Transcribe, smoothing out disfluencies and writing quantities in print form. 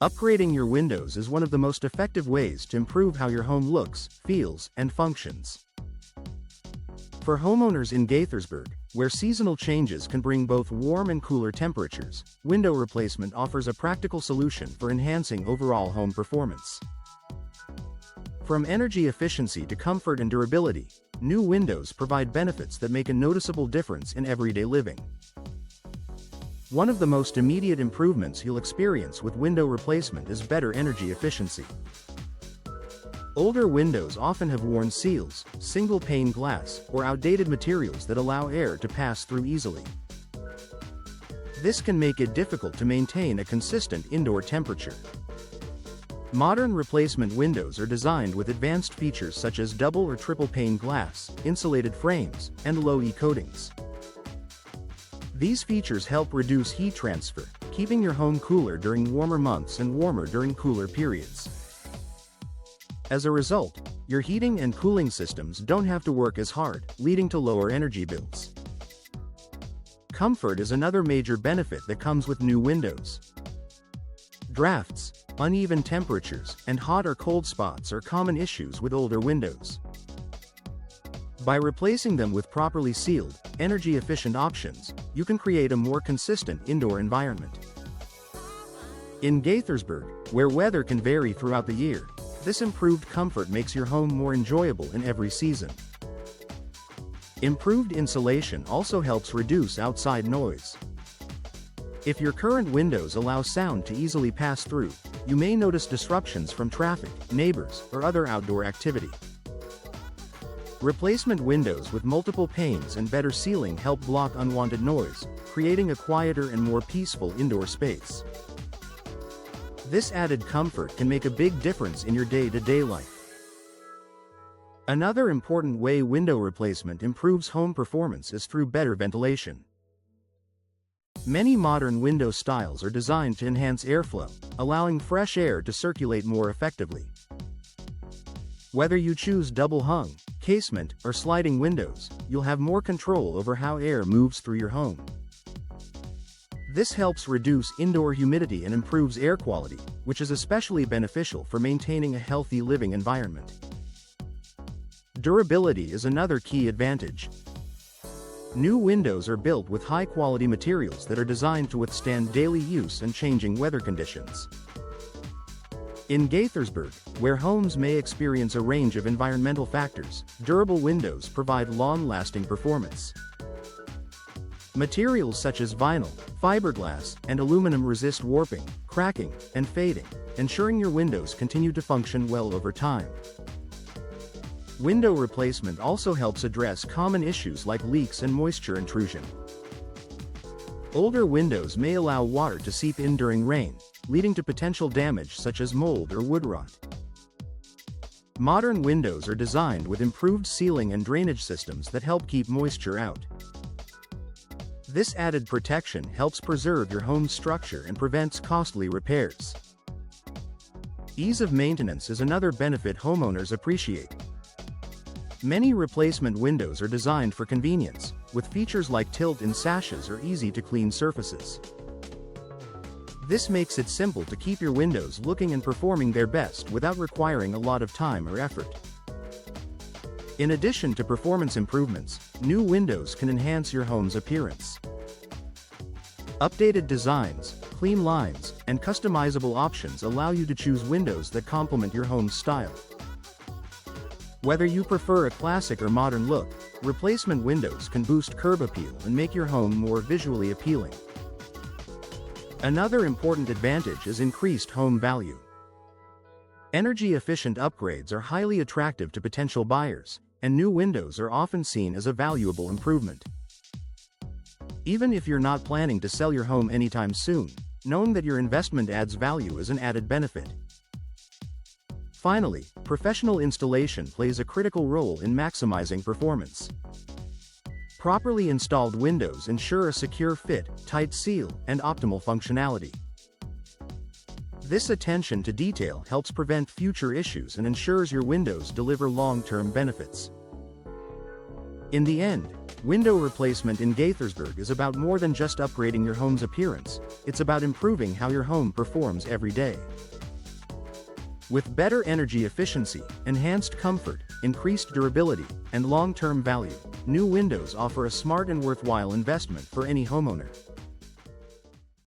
Upgrading your windows is one of the most effective ways to improve how your home looks, feels, and functions. For homeowners in Gaithersburg, where seasonal changes can bring both warm and cooler temperatures, window replacement offers a practical solution for enhancing overall home performance. From energy efficiency to comfort and durability, new windows provide benefits that make a noticeable difference in everyday living. One of the most immediate improvements you'll experience with window replacement is better energy efficiency. Older windows often have worn seals, single-pane glass, or outdated materials that allow air to pass through easily. This can make it difficult to maintain a consistent indoor temperature. Modern replacement windows are designed with advanced features such as double or triple pane glass, insulated frames, and low-E coatings. These features help reduce heat transfer, keeping your home cooler during warmer months and warmer during cooler periods. As a result, your heating and cooling systems don't have to work as hard, leading to lower energy bills. Comfort is another major benefit that comes with new windows. Drafts, uneven temperatures, and hot or cold spots are common issues with older windows. By replacing them with properly sealed, energy-efficient options, you can create a more consistent indoor environment. In Gaithersburg, where weather can vary throughout the year, this improved comfort makes your home more enjoyable in every season. Improved insulation also helps reduce outside noise. If your current windows allow sound to easily pass through, you may notice disruptions from traffic, neighbors, or other outdoor activity. Replacement windows with multiple panes and better sealing help block unwanted noise, creating a quieter and more peaceful indoor space. This added comfort can make a big difference in your day-to-day life. Another important way window replacement improves home performance is through better ventilation. Many modern window styles are designed to enhance airflow, allowing fresh air to circulate more effectively. Whether you choose double-hung, casement, or sliding windows, you'll have more control over how air moves through your home. This helps reduce indoor humidity and improves air quality, which is especially beneficial for maintaining a healthy living environment. Durability is another key advantage. New windows are built with high-quality materials that are designed to withstand daily use and changing weather conditions. In Gaithersburg, where homes may experience a range of environmental factors, durable windows provide long-lasting performance. Materials such as vinyl, fiberglass, and aluminum resist warping, cracking, and fading, ensuring your windows continue to function well over time. Window replacement also helps address common issues like leaks and moisture intrusion. Older windows may allow water to seep in during rain, leading to potential damage such as mold or wood rot. Modern windows are designed with improved sealing and drainage systems that help keep moisture out. This added protection helps preserve your home's structure and prevents costly repairs. Ease of maintenance is another benefit homeowners appreciate. Many replacement windows are designed for convenience, with features like tilt-in sashes or easy-to-clean surfaces. This makes it simple to keep your windows looking and performing their best without requiring a lot of time or effort. In addition to performance improvements, new windows can enhance your home's appearance. Updated designs, clean lines, and customizable options allow you to choose windows that complement your home's style. Whether you prefer a classic or modern look, replacement windows can boost curb appeal and make your home more visually appealing. Another important advantage is increased home value. Energy-efficient upgrades are highly attractive to potential buyers, and new windows are often seen as a valuable improvement. Even if you're not planning to sell your home anytime soon, knowing that your investment adds value is an added benefit. Finally, professional installation plays a critical role in maximizing performance. Properly installed windows ensure a secure fit, tight seal, and optimal functionality. This attention to detail helps prevent future issues and ensures your windows deliver long-term benefits. In the end, Window replacement in Gaithersburg is about more than just upgrading your home's appearance, it's about improving how your home performs every day. With better energy efficiency, enhanced comfort, increased durability, and long-term value, new windows offer a smart and worthwhile investment for any homeowner.